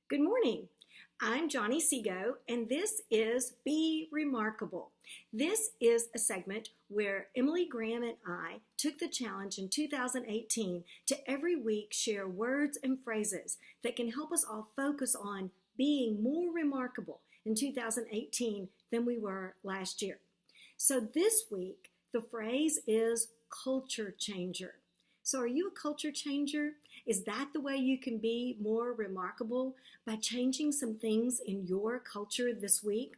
Good morning. I'm Johnny Seago, and this is Be Remarkable. This is a segment where Emily Graham and I took the challenge in 2018 to every week share words and phrases that can help us all focus on being more remarkable in 2018 than we were last year. So this week, the phrase is culture changer. So are you a culture changer? Is that the way you can be more remarkable? By changing some things in your culture this week?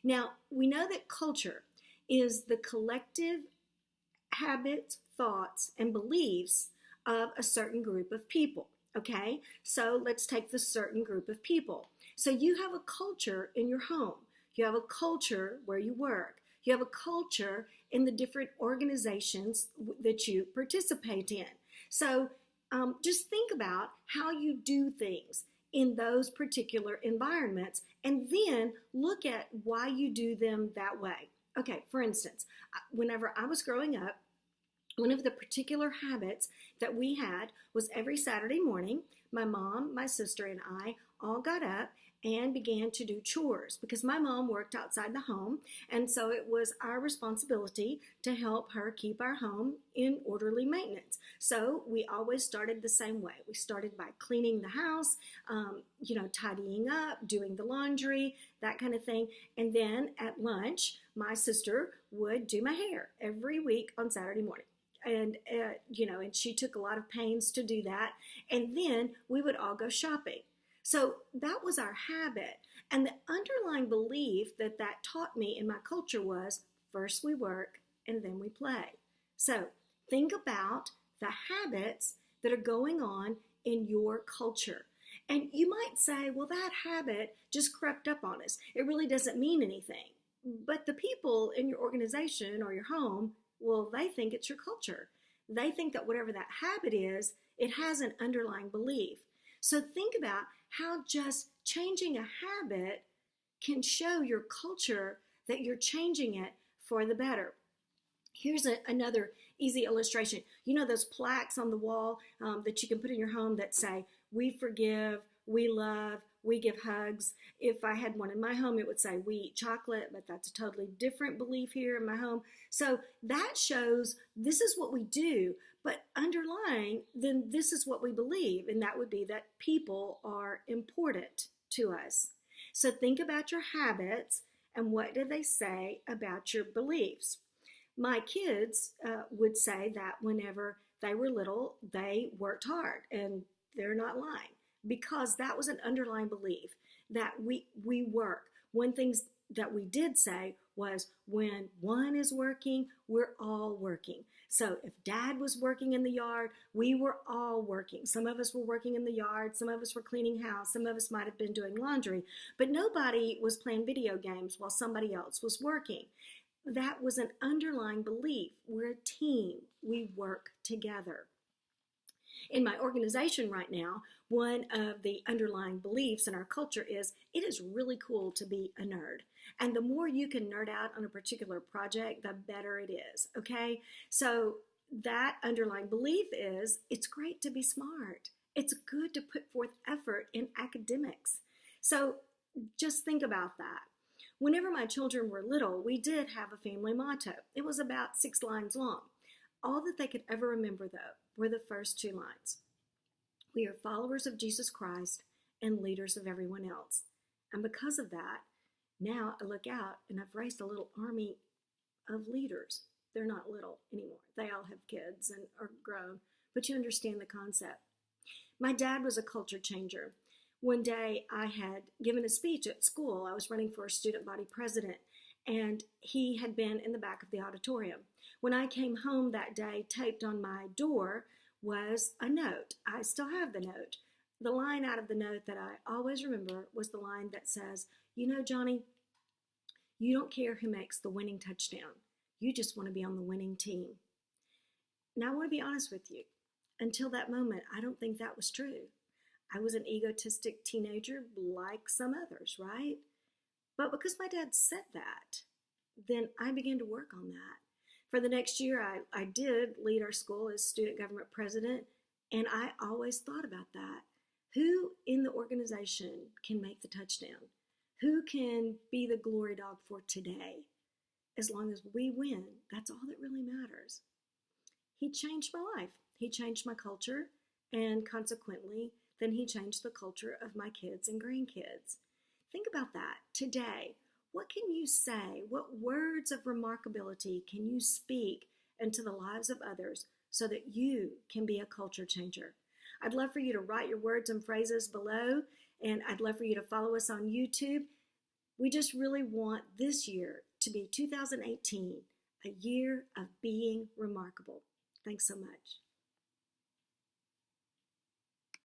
Now, we know that culture is the collective habits, thoughts, and beliefs of a certain group of people. Okay, so let's take the certain group of people. So you have a culture in your home. You have a culture where you work. You have a culture in the different organizations that you participate in. So just think about how you do things in those particular environments and then look at why you do them that way. Okay, for instance, whenever I was growing up, one of the particular habits that we had was every Saturday morning, my mom, my sister, and I all got up and began to do chores because my mom worked outside the home, and so it was our responsibility to help her keep our home in orderly maintenance. So we always started the same way. We started by cleaning the house, tidying up, doing the laundry, that kind of thing. And then at lunch, my sister would do my hair every week on Saturday morning. And she took a lot of pains to do that. And then we would all go shopping. So that was our habit. And the underlying belief that taught me in my culture was first we work and then we play. So think about the habits that are going on in your culture. And you might say, well, that habit just crept up on us. It really doesn't mean anything. But the people in your organization or your home, well, they think it's your culture. They think that whatever that habit is, it has an underlying belief. So think about how just changing a habit can show your culture that you're changing it for the better. Here's another easy illustration. You know those plaques on the wall that you can put in your home that say, we forgive, we love, we give hugs. If I had one in my home, it would say, we eat chocolate, but that's a totally different belief here in my home. So that shows this is what we do, but underlying, then this is what we believe, and that would be that people are important to us. So think about your habits and what do they say about your beliefs. My kids would say that whenever they were little, they worked hard, and they're not lying, because that was an underlying belief that we work. One thing that we did say was when one is working, we're all working. So if Dad was working in the yard, we were all working. Some of us were working in the yard, some of us were cleaning house, some of us might have been doing laundry, but nobody was playing video games while somebody else was working. That was an underlying belief. We're a team. We work together. In my organization right now, one of the underlying beliefs in our culture is it is really cool to be a nerd. And the more you can nerd out on a particular project, the better it is, okay? So that underlying belief is it's great to be smart. It's good to put forth effort in academics. So just think about that. Whenever my children were little, we did have a family motto. It was about 6 lines long. All that they could ever remember, though, were the first 2 lines. We are followers of Jesus Christ and leaders of everyone else. And because of that, now I look out and I've raised a little army of leaders. They're not little anymore. They all have kids and are grown, but you understand the concept. My dad was a culture changer. One day I had given a speech at school. I was running for a student body president, and he had been in the back of the auditorium. When I came home that day, taped on my door was a note. I still have the note. The line out of the note that I always remember was the line that says, you know, Johnny, you don't care who makes the winning touchdown. You just want to be on the winning team. Now, I want to be honest with you. Until that moment, I don't think that was true. I was an egotistic teenager like some others, right? But because my dad said that, then I began to work on that. For the next year, I did lead our school as student government president, and I always thought about that. Who in the organization can make the touchdown? Who can be the glory dog for today? As long as we win, that's all that really matters. He changed my life. He changed my culture, and consequently, then he changed the culture of my kids and grandkids. Think about that today. What can you say? What words of remarkability can you speak into the lives of others so that you can be a culture changer? I'd love for you to write your words and phrases below, and I'd love for you to follow us on YouTube. We just really want this year to be 2018, a year of being remarkable. Thanks so much.